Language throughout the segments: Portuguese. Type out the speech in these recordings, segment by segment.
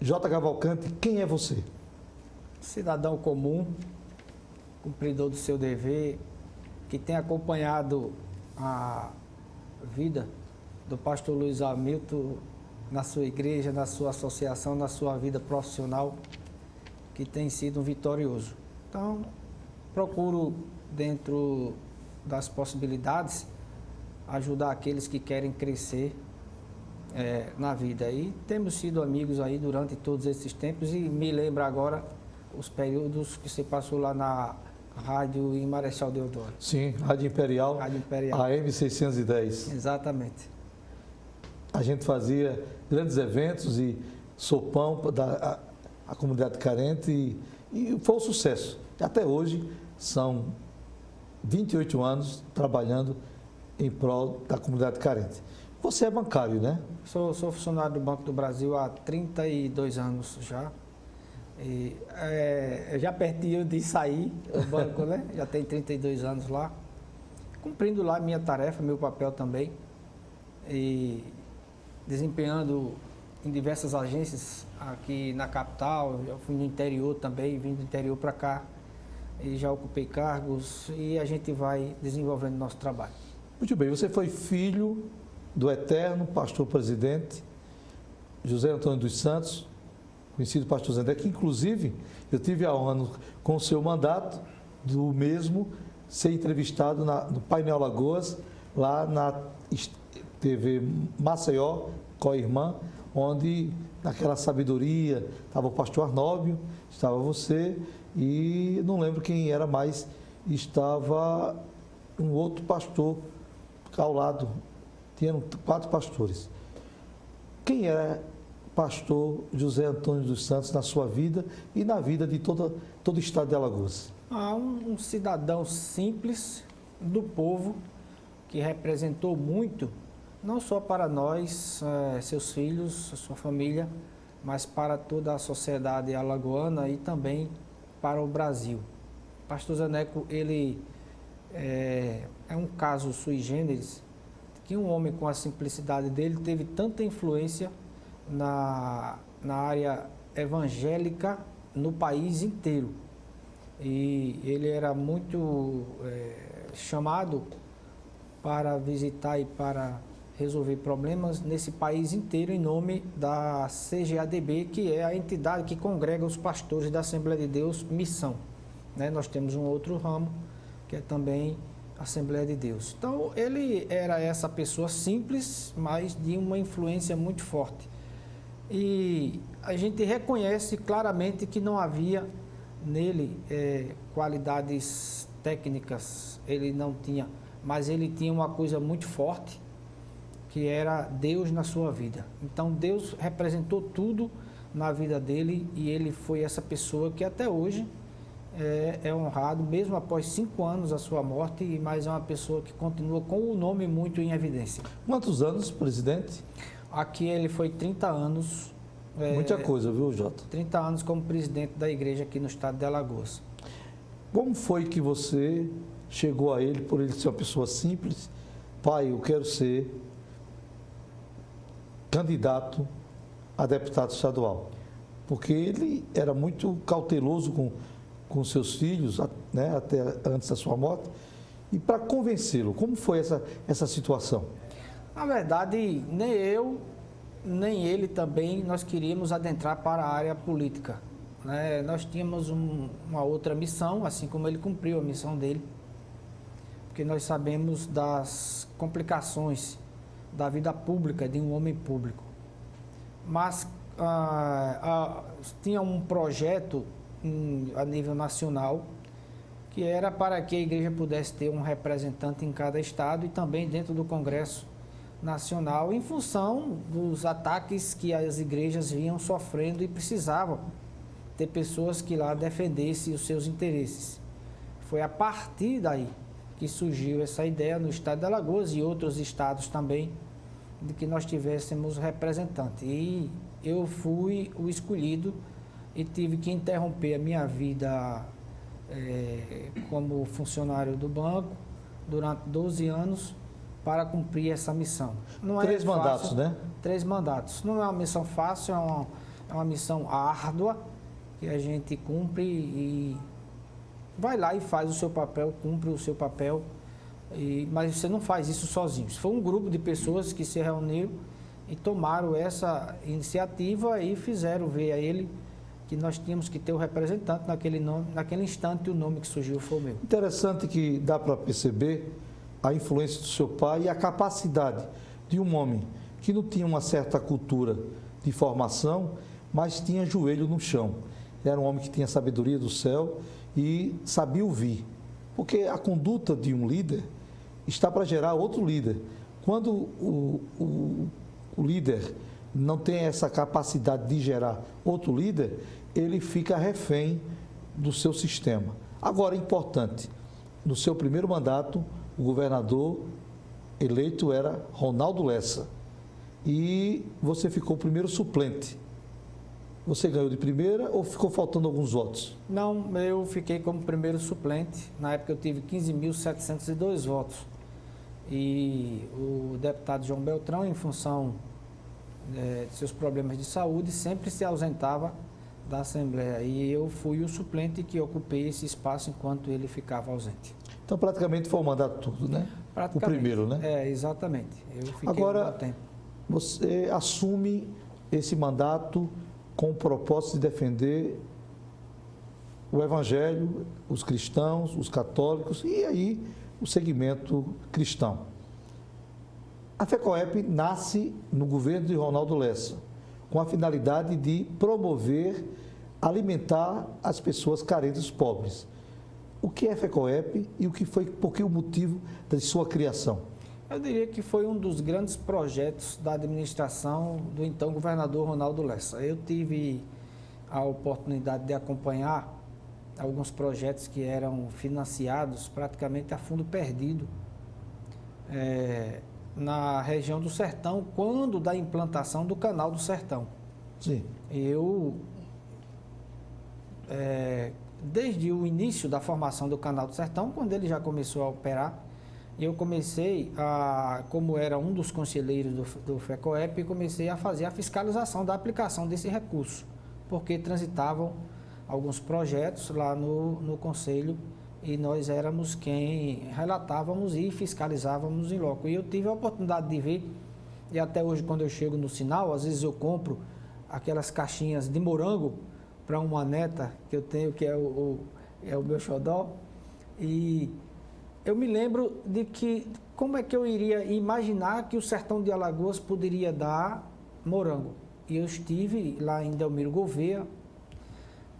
J. Cavalcante, quem é você? Cidadão comum, cumpridor do seu dever, que tem acompanhado a vida do pastor Luiz Hamilton na sua igreja, na sua associação, na sua vida profissional, que tem sido um vitorioso. Então, procuro, dentro das possibilidades, ajudar aqueles que querem crescer na vida. E temos sido amigos aí durante todos esses tempos e me lembro agora os períodos que você passou lá na rádio em Marechal Deodoro. Sim, Rádio Imperial, Rádio Imperial. AM 610. Exatamente. A gente fazia grandes eventos e sopão da a comunidade carente e foi um sucesso. Até hoje são 28 anos trabalhando em prol da comunidade carente. Você é bancário, né? Sou funcionário do Banco do Brasil há 32 anos já. E, já pertinho de sair do banco, né? Já tem 32 anos lá. Cumprindo lá minha tarefa, meu papel também. E desempenhando em diversas agências aqui na capital. Eu fui no interior também, vim do interior para cá. E já ocupei cargos e a gente vai desenvolvendo nosso trabalho. Muito bem, você foi filho do eterno pastor-presidente José Antônio dos Santos, conhecido pastor Zé, que inclusive eu tive a honra, com o seu mandato, do mesmo ser entrevistado no Painel Lagoas, lá na TV Maceió, com a irmã, onde, naquela sabedoria, estava o pastor Arnóbio, estava você, e não lembro quem era mais, estava um outro pastor ao lado, tinham 4 pastores. Quem era pastor José Antônio dos Santos na sua vida e na vida de todo o estado de Alagoas? Um cidadão simples do povo que representou muito, não só para nós, seus filhos, sua família, mas para toda a sociedade alagoana e também para o Brasil. Pastor Zaneco, ele é um caso sui generis, que um homem com a simplicidade dele teve tanta influência na área evangélica no país inteiro. E ele era muito chamado para visitar e para resolver problemas nesse país inteiro em nome da CGADB, que é a entidade que congrega os pastores da Assembleia de Deus Missão. Nós temos um outro ramo, que é também a Assembleia de Deus. Então, ele era essa pessoa simples, mas de uma influência muito forte. E a gente reconhece claramente que não havia nele qualidades técnicas, ele não tinha, mas ele tinha uma coisa muito forte, que era Deus na sua vida. Então, Deus representou tudo na vida dele e ele foi essa pessoa que até hoje é honrado, mesmo após 5 anos da sua morte, mas é uma pessoa que continua com o nome muito em evidência. Quantos anos, presidente? Aqui ele foi 30 anos. Muita coisa, viu, Jota? 30 anos como presidente da igreja aqui no estado de Alagoas. Como foi que você chegou a ele, por ele ser uma pessoa simples? Pai, eu quero ser candidato a deputado estadual. Porque ele era muito cauteloso com seus filhos, né, até antes da sua morte. E para convencê-lo, como foi essa situação? Na verdade, nem eu, nem ele também, nós queríamos adentrar para a área política. Nós tínhamos uma outra missão, assim como ele cumpriu a missão dele, porque nós sabemos das complicações da vida pública de um homem público. Mas tinha um projeto a nível nacional, que era para que a igreja pudesse ter um representante em cada estado e também dentro do Congresso Nacional, em função dos ataques que as igrejas vinham sofrendo e precisavam ter pessoas que lá defendessem os seus interesses. Foi a partir daí que surgiu essa ideia no estado de Alagoas e outros estados também, de que nós tivéssemos representante. E eu fui o escolhido e tive que interromper a minha vida como funcionário do banco durante 12 anos para cumprir essa missão. Não 3 mandatos, né? 3 mandatos. Não é uma missão fácil, É uma missão árdua que a gente cumpre e vai lá e faz o seu papel, cumpre o seu papel, mas você não faz isso sozinho. Foi um grupo de pessoas que se reuniram e tomaram essa iniciativa e fizeram ver a ele que nós tínhamos que ter o representante naquele instante o nome que surgiu foi o meu. Interessante que dá para perceber a influência do seu pai e a capacidade de um homem que não tinha uma certa cultura de formação, mas tinha joelho no chão. Era um homem que tinha sabedoria do céu e sabia ouvir. Porque a conduta de um líder está para gerar outro líder. Quando o líder não tem essa capacidade de gerar outro líder, ele fica refém do seu sistema. Agora, importante, no seu primeiro mandato, o governador eleito era Ronaldo Lessa. E você ficou o primeiro suplente. Você ganhou de primeira ou ficou faltando alguns votos? Não, eu fiquei como primeiro suplente. Na época eu tive 15.702 votos. E o deputado João Beltrão, em função de seus problemas de saúde, sempre se ausentava da Assembleia. E eu fui o suplente que ocupei esse espaço enquanto ele ficava ausente. Então, praticamente foi o mandato todo, né? O primeiro, né? É, exatamente. Eu fiquei Agora, um bom tempo. Você assume esse mandato com o propósito de defender o Evangelho, os cristãos, os católicos e aí o segmento cristão. A FECOEP nasce no governo de Ronaldo Lessa, com a finalidade de promover, alimentar as pessoas carentes pobres. O que é a FECOEP e por que o motivo da sua criação? Eu diria que foi um dos grandes projetos da administração do então governador Ronaldo Lessa. Eu tive a oportunidade de acompanhar alguns projetos que eram financiados praticamente a fundo perdido na região do Sertão, quando da implantação do Canal do Sertão. Sim. Desde o início da formação do Canal do Sertão, quando ele já começou a operar, eu comecei como era um dos conselheiros do FECOEP, comecei a fazer a fiscalização da aplicação desse recurso, porque transitavam alguns projetos lá no Conselho e nós éramos quem relatávamos e fiscalizávamos em loco. E eu tive a oportunidade de ver, e até hoje quando eu chego no sinal, às vezes eu compro aquelas caixinhas de morango para uma neta que eu tenho, que é o meu xodó, e eu me lembro de que como é que eu iria imaginar que o sertão de Alagoas poderia dar morango. E eu estive lá em Delmiro Gouveia,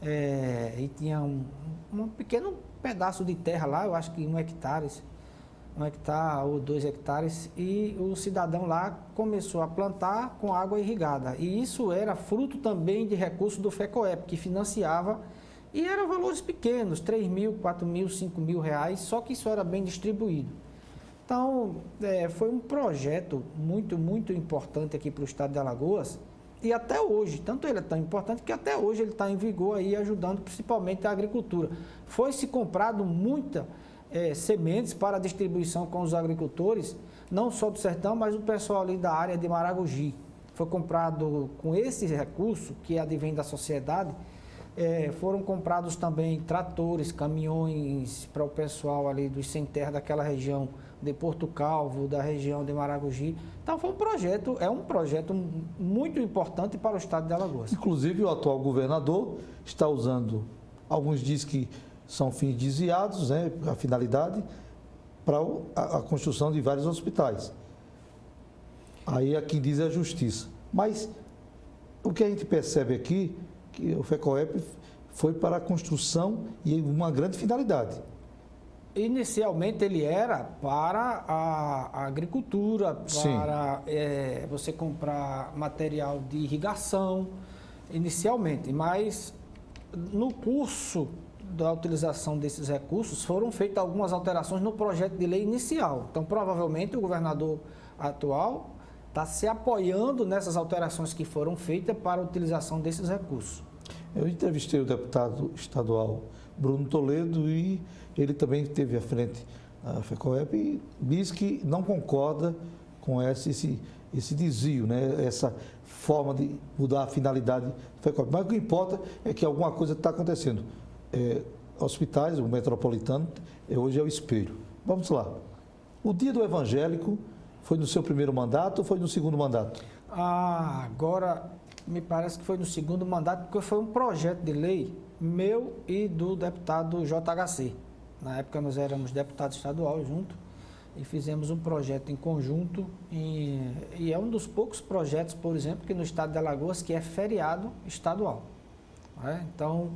e tinha um pequeno pedaço de terra lá, eu acho que 1 hectare ou 2 hectares, e o cidadão lá começou a plantar com água irrigada. E isso era fruto também de recursos do FECOEP, que financiava, e eram valores pequenos, 3 mil, 4 mil, 5 mil reais, só que isso era bem distribuído. Então, foi um projeto muito, muito importante aqui para o estado de Alagoas, e até hoje, tanto ele é tão importante que até hoje ele está em vigor aí, ajudando principalmente a agricultura. Foi-se comprado muita sementes para distribuição com os agricultores, não só do sertão, mas o pessoal ali da área de Maragogi. Foi comprado com esse recurso, que advém da sociedade, foram comprados também tratores, caminhões para o pessoal ali dos sem terra daquela região de Porto Calvo, da região de Maragogi. Então é um projeto muito importante para o estado de Alagoas. Inclusive o atual governador está usando, alguns dizem que são fins desviados, né, a finalidade, para a construção de vários hospitais. Aí a quem diz é a justiça. Mas o que a gente percebe aqui, que o FECOEP foi para a construção e uma grande finalidade. Inicialmente ele era para a agricultura, Sim. para você comprar material de irrigação, inicialmente, mas no curso da utilização desses recursos foram feitas algumas alterações no projeto de lei inicial. Então, provavelmente, o governador atual está se apoiando nessas alterações que foram feitas para a utilização desses recursos. Eu entrevistei o deputado estadual Bruno Toledo e ele também esteve à frente da FECOEP e diz que não concorda com esse esse desvio, né? Essa forma de mudar a finalidade do FECOP. Mas o que importa é que alguma coisa está acontecendo. Hospitais, o Metropolitano, hoje é o espelho. Vamos lá. O Dia do Evangélico foi no seu primeiro mandato ou foi no segundo mandato? Agora me parece que foi no segundo mandato, porque foi um projeto de lei meu e do deputado JHC. Na época nós éramos deputado estadual junto e fizemos um projeto em conjunto e é um dos poucos projetos, por exemplo, que no estado de Alagoas que é feriado estadual. Então,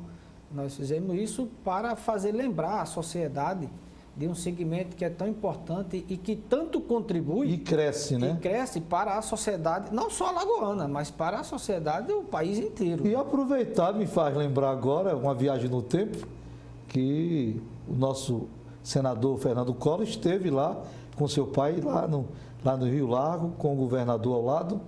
nós fizemos isso para fazer lembrar a sociedade de um segmento que é tão importante e que tanto contribui... E cresce, né? E cresce para a sociedade, não só alagoana, mas para a sociedade do país inteiro. E aproveitar, me faz lembrar agora uma viagem no tempo, que o nosso senador Fernando Collor esteve lá com seu pai, lá no Rio Largo, com o governador ao lado,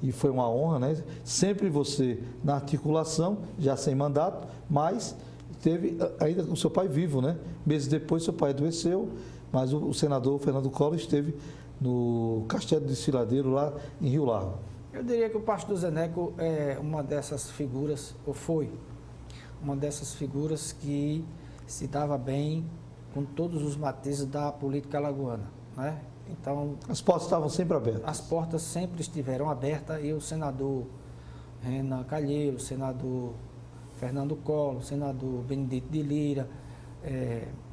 e foi uma honra, né? Sempre você na articulação, já sem mandato, mas teve ainda com seu pai vivo, né? Meses depois seu pai adoeceu, mas o senador Fernando Collor esteve no Castelo de Desfiladeiro, lá em Rio Largo. Eu diria que o pastor Zeneco é uma dessas figuras, ou foi uma dessas figuras que se dava bem com todos os matizes da política alagoana, né? Então, as portas estavam sempre abertas. As portas sempre estiveram abertas e o senador Renan Calheiro, o senador Fernando Collor, o senador Benedito de Lira,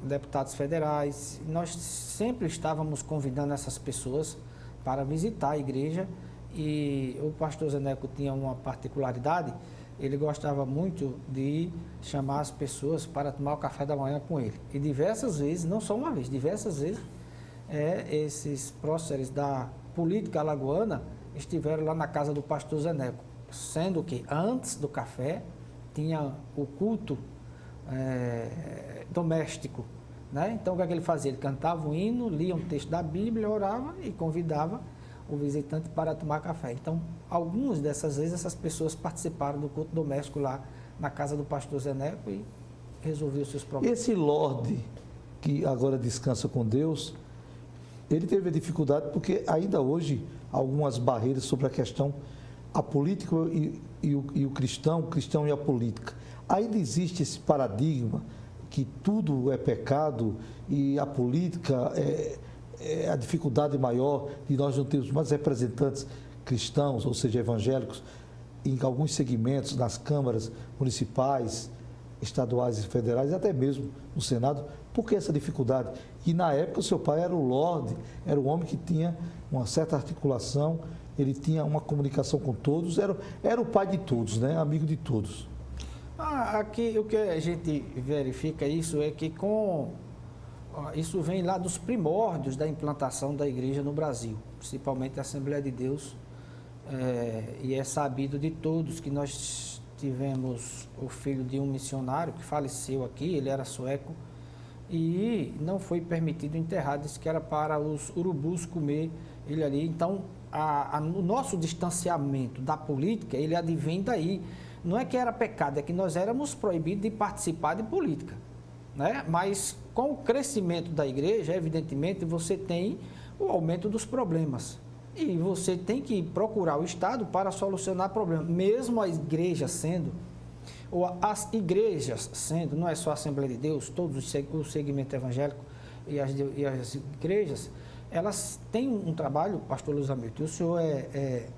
deputados federais, nós sempre estávamos convidando essas pessoas para visitar a igreja e o pastor Zeneco tinha uma particularidade, ele gostava muito de chamar as pessoas para tomar o café da manhã com ele. E diversas vezes, não só uma vez, diversas vezes, esses próceres da política alagoana estiveram lá na casa do pastor Zeneco, sendo que antes do café tinha o culto doméstico, né? Então o que é que ele fazia? Ele cantava um hino, lia um texto da Bíblia, orava e convidava o visitante para tomar café. Então, algumas dessas vezes essas pessoas participaram do culto doméstico lá na casa do pastor Zeneco e resolveu os seus problemas. Esse Lorde que agora descansa com Deus, ele teve a dificuldade porque ainda hoje algumas barreiras sobre a questão a política e o cristão e a política. Ainda existe esse paradigma que tudo é pecado e a política é a dificuldade maior de nós não termos mais representantes cristãos, ou seja, evangélicos, em alguns segmentos, nas câmaras municipais, estaduais e federais, até mesmo no Senado. Por que essa dificuldade? E na época o seu pai era o Lorde, era um homem que tinha uma certa articulação, ele tinha uma comunicação com todos, era o pai de todos, né? Amigo de todos. Aqui o que a gente verifica isso é que isso vem lá dos primórdios da implantação da igreja no Brasil, principalmente a Assembleia de Deus, e é sabido de todos que nós tivemos o filho de um missionário que faleceu aqui, ele era sueco, e não foi permitido enterrar, disse que era para os urubus comer ele ali. Então, o nosso distanciamento da política, ele advém daí. Não é que era pecado, é que nós éramos proibidos de participar de política, né? Mas com o crescimento da igreja, evidentemente, você tem o aumento dos problemas. E você tem que procurar o Estado para solucionar problemas. Mesmo a igreja sendo, ou as igrejas sendo, não é só a Assembleia de Deus, todo o segmento evangélico e as igrejas, elas têm um trabalho, pastor Luiz Hamilton, e o senhor é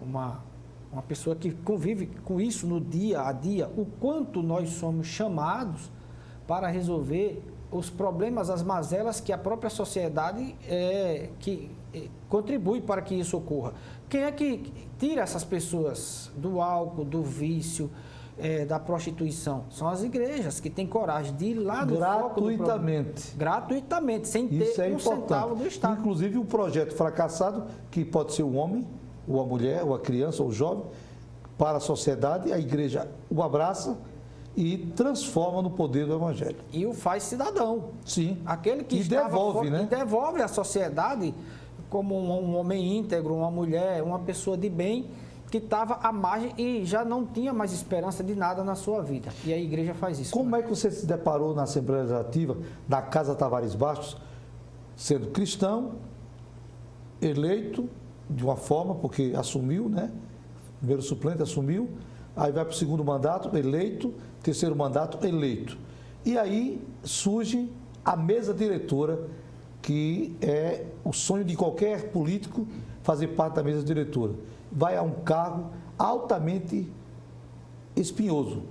uma pessoa que convive com isso no dia a dia, o quanto nós somos chamados para resolver os problemas, as mazelas que a própria sociedade contribui para que isso ocorra. Quem é que tira essas pessoas do álcool, do vício, da prostituição? São as igrejas que têm coragem de ir lá no foco do problema. Gratuitamente, sem ter um centavo do Estado. Inclusive um projeto fracassado, que pode ser um homem, ou a mulher, ou a criança, ou o jovem, para a sociedade, a igreja o abraça e transforma no poder do Evangelho. E o faz cidadão. Sim. Aquele que devolve, né? E devolve à sociedade como um homem íntegro, uma mulher, uma pessoa de bem que estava à margem e já não tinha mais esperança de nada na sua vida. E a igreja faz isso. Como é que você se deparou na Assembleia Legislativa, na Casa Tavares Bastos, sendo cristão, eleito de uma forma, porque assumiu, né? Primeiro suplente assumiu, aí vai para o segundo mandato, eleito, terceiro mandato, eleito. E aí surge a mesa diretora, que é o sonho de qualquer político fazer parte da mesa diretora. Vai a um cargo altamente espinhoso.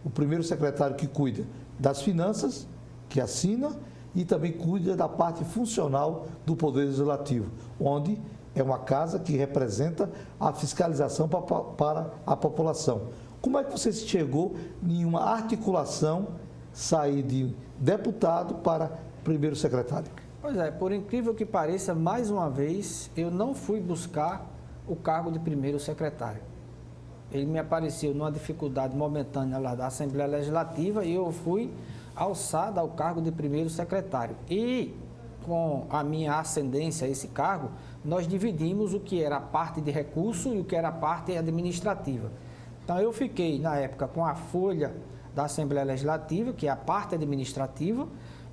O primeiro secretário que cuida das finanças, que assina, e também cuida da parte funcional do Poder Legislativo, onde é uma casa que representa a fiscalização para a população. Como é que você chegou em uma articulação, sair de deputado para primeiro secretário? Pois é, por incrível que pareça, mais uma vez, eu não fui buscar o cargo de primeiro secretário. Ele me apareceu numa dificuldade momentânea lá da Assembleia Legislativa e eu fui alçado ao cargo de primeiro secretário. E com a minha ascendência a esse cargo, nós dividimos o que era a parte de recurso e o que era a parte administrativa. Então eu fiquei, na época, com a folha da Assembleia Legislativa, que é a parte administrativa,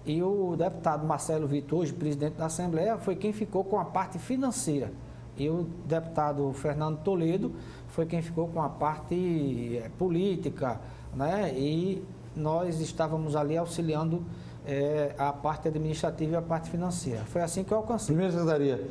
e o deputado Marcelo Vitor, hoje presidente da Assembleia, foi quem ficou com a parte financeira. E o deputado Fernando Toledo foi quem ficou com a parte política, né? E nós estávamos ali auxiliando a parte administrativa e a parte financeira. Foi assim que eu alcancei. Primeira secretaria,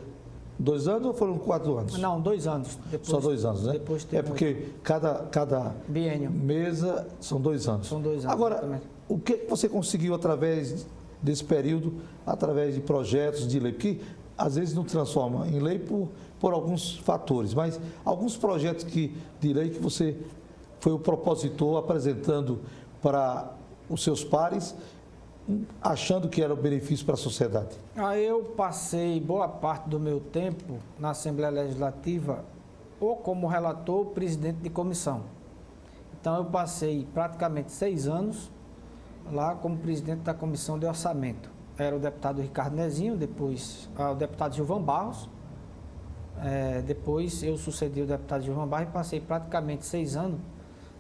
2 anos ou foram 4 anos? Não, 2 anos. Depois, só 2 anos, né? Depois porque cada biênio. Mesa são 2 anos. São 2 anos. Agora, exatamente. o que você conseguiu através desse período, através de projetos de lei? Porque às vezes não transforma em lei por alguns fatores, mas alguns projetos de lei que você foi o propositor apresentando para os seus pares, achando que era um benefício para a sociedade. Eu passei boa parte do meu tempo na Assembleia Legislativa ou como relator ou presidente de comissão. Então eu passei praticamente 6 anos lá como presidente da Comissão de Orçamento. Era o deputado Ricardo Nezinho, depois o deputado Gilvan Barros. Depois eu sucedi o deputado Gilvan Barros e passei praticamente 6 anos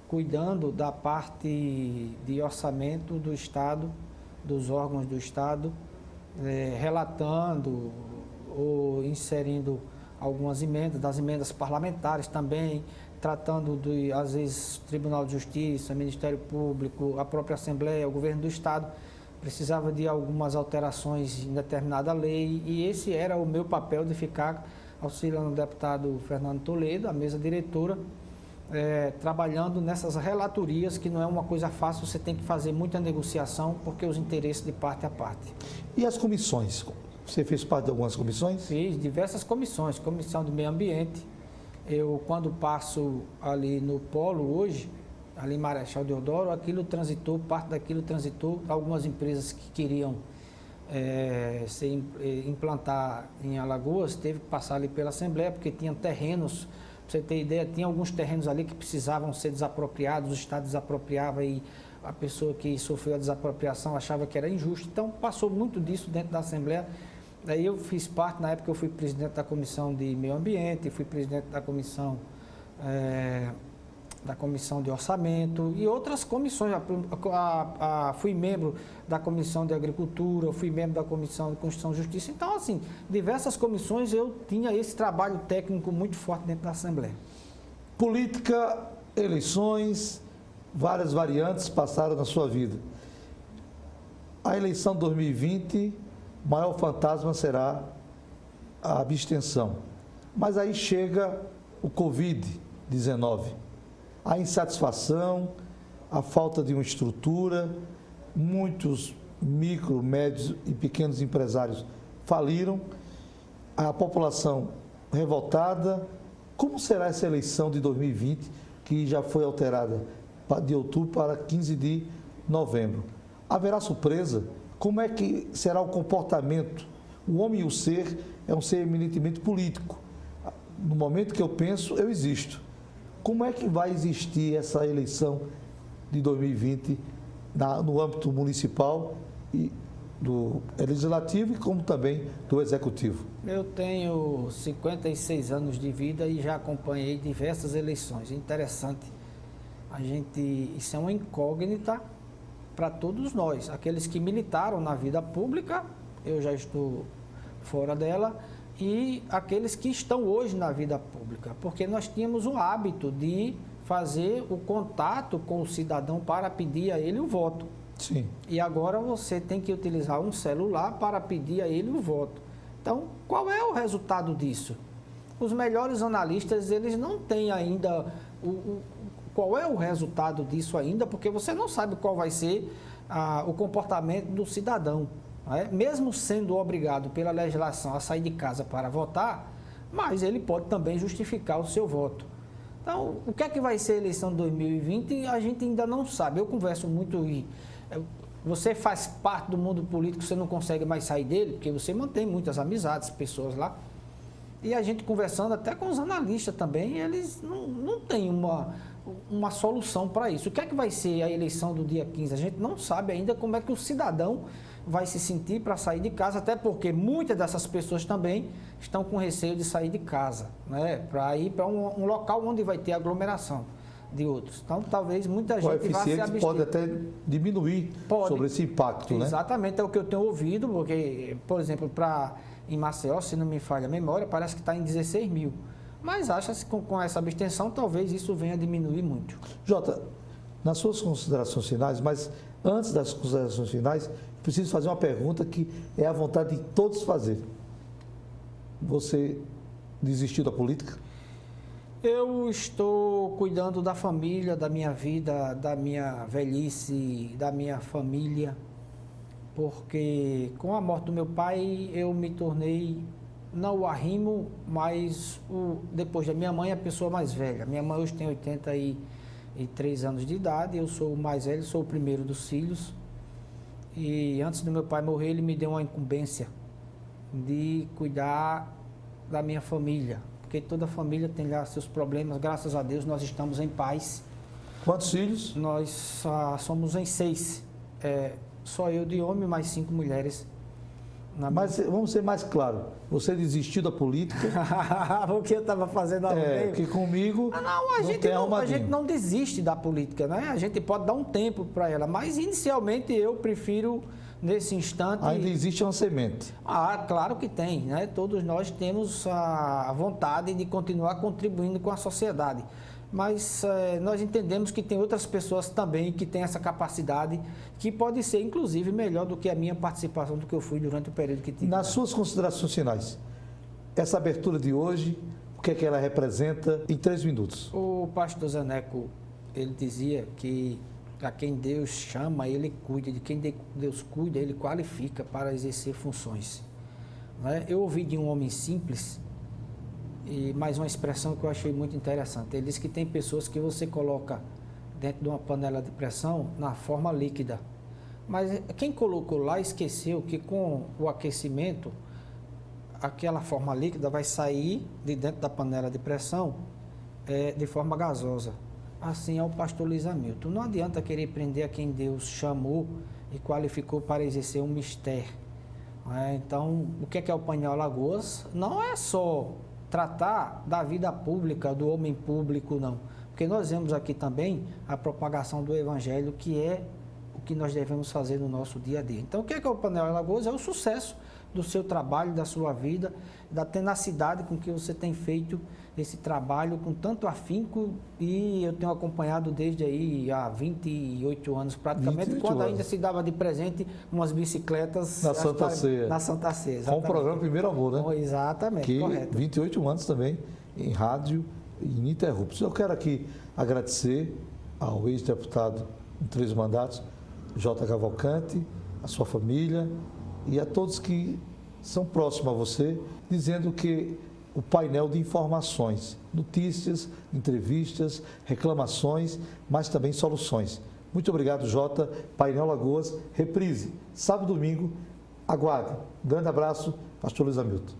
cuidando da parte de orçamento do Estado, dos órgãos do Estado, relatando ou inserindo algumas emendas, das emendas parlamentares também, tratando de, às vezes, Tribunal de Justiça, Ministério Público, a própria Assembleia, o Governo do Estado, precisava de algumas alterações em determinada lei, e esse era o meu papel de ficar auxiliando o deputado Fernando Toledo, a mesa diretora, trabalhando nessas relatorias, que não é uma coisa fácil, você tem que fazer muita negociação, porque os interesses de parte a parte. E as comissões? Você fez parte de algumas comissões? Fiz diversas comissões, comissão de meio ambiente. Eu, quando passo ali no polo hoje, ali em Marechal Deodoro, parte daquilo transitou, algumas empresas que queriam implantar em Alagoas, teve que passar ali pela Assembleia, porque tinham terrenos. Para você ter ideia, tinha alguns terrenos ali que precisavam ser desapropriados, o Estado desapropriava e a pessoa que sofreu a desapropriação achava que era injusto. Então, passou muito disso dentro da Assembleia. Daí eu fiz parte, na época eu fui presidente da Comissão de Meio Ambiente, fui presidente da Comissão de Orçamento e outras comissões. Fui membro da Comissão de Agricultura, fui membro da Comissão de Constituição e Justiça. Então, assim, diversas comissões eu tinha esse trabalho técnico muito forte dentro da Assembleia. Política, eleições, várias variantes passaram na sua vida. A eleição 2020, o maior fantasma será a abstenção. Mas aí chega o Covid-19. A insatisfação, a falta de uma estrutura, muitos micro, médios e pequenos empresários faliram, a população revoltada. Como será essa eleição de 2020, que já foi alterada de outubro para 15 de novembro? Haverá surpresa? Como é que será o comportamento? O homem e o ser é um ser eminentemente político. No momento que eu penso, eu existo. Como é que vai existir essa eleição de 2020 no âmbito municipal e do legislativo e como também do executivo? Eu tenho 56 anos de vida e já acompanhei diversas eleições. É interessante. Isso é uma incógnita para todos nós. Aqueles que militaram na vida pública, eu já estou fora dela, e aqueles que estão hoje na vida pública, porque nós tínhamos o hábito de fazer o contato com o cidadão para pedir a ele o voto. Sim. E agora você tem que utilizar um celular para pedir a ele o voto. Então, qual é o resultado disso? Os melhores analistas, eles não têm ainda qual é o resultado disso ainda, porque você não sabe qual vai ser o comportamento do cidadão. Não é? Mesmo sendo obrigado pela legislação a sair de casa para votar, mas ele pode também justificar o seu voto. Então, o que é que vai ser a eleição de 2020? A gente ainda não sabe. Eu converso muito e você faz parte do mundo político, você não consegue mais sair dele, porque você mantém muitas amizades, pessoas lá. E a gente conversando até com os analistas também, eles não têm uma solução para isso. O que é que vai ser a eleição do dia 15? A gente não sabe ainda como é que o cidadão vai se sentir para sair de casa, até porque muitas dessas pessoas também estão com receio de sair de casa, né? Para ir para um local onde vai ter aglomeração de outros. Então, talvez muita gente vá se abster. Pode até diminuir sobre esse impacto, né? Exatamente, é o que eu tenho ouvido, porque, por exemplo, em Maceió, se não me falha a memória, parece que está em 16 mil. Mas acha-se que com essa abstenção, talvez isso venha a diminuir muito. Jota, nas suas considerações finais, mas antes das considerações finais, preciso fazer uma pergunta que é a vontade de todos fazer. Você desistiu da política? Eu estou cuidando da família, da minha vida, da minha velhice, da minha família, porque com a morte do meu pai eu me tornei, não o arrimo, mas depois da minha mãe, a pessoa mais velha. Minha mãe hoje tem 83 anos de idade, eu sou o mais velho, sou o primeiro dos filhos. E antes do meu pai morrer, ele me deu uma incumbência de cuidar da minha família, porque toda família tem lá seus problemas. Graças a Deus, nós estamos em paz. Quantos filhos? Nós somos em 6. Só eu de homem, mais 5 mulheres. Mas vamos ser mais claros, você desistiu da política? Porque eu estava fazendo algo meio... Porque comigo a gente não desiste da política, né? A gente pode dar um tempo para ela, mas inicialmente eu prefiro, nesse instante... Ainda existe uma semente? Claro que tem, né? Todos nós temos a vontade de continuar contribuindo com a sociedade. Mas nós entendemos que tem outras pessoas também que têm essa capacidade, que pode ser, inclusive, melhor do que a minha participação, do que eu fui durante o período que tive. Nas suas considerações finais, essa abertura de hoje, o que é que ela representa em 3 minutos? O pastor Zeneco, ele dizia que a quem Deus chama, ele cuida, de quem Deus cuida, ele qualifica para exercer funções. Né? Eu ouvi de um homem simples, e mais uma expressão que eu achei muito interessante. Ele disse que tem pessoas que você coloca dentro de uma panela de pressão na forma líquida. Mas quem colocou lá esqueceu que com o aquecimento, aquela forma líquida vai sair de dentro da panela de pressão de forma gasosa. Assim é o pastor Luiz Hamilton. Não adianta querer prender a quem Deus chamou e qualificou para exercer um mistério. Então, o que é o Painel Alagoas? Não é só tratar da vida pública, do homem público, não. Porque nós vemos aqui também a propagação do Evangelho, que é o que nós devemos fazer no nosso dia a dia. Então, o que é o Painel Alagoas? É o sucesso do seu trabalho, da sua vida, da tenacidade com que você tem feito esse trabalho com tanto afinco, e eu tenho acompanhado desde aí há 28 anos praticamente, 28 quando anos. Ainda se dava de presente umas bicicletas na Santa Ceia. Na Santa Ceia, com o programa Primeiro Amor, né? Exatamente, que correto. 28 anos também em rádio ininterruptos. Eu quero aqui agradecer ao ex-deputado em 3 mandatos, Jota Cavalcante, a sua família e a todos que são próximos a você, dizendo que o painel de informações, notícias, entrevistas, reclamações, mas também soluções. Muito obrigado, Jota. Painel Alagoas, reprise, sábado e domingo, aguarde. Grande abraço, pastor Luiz Hamilton.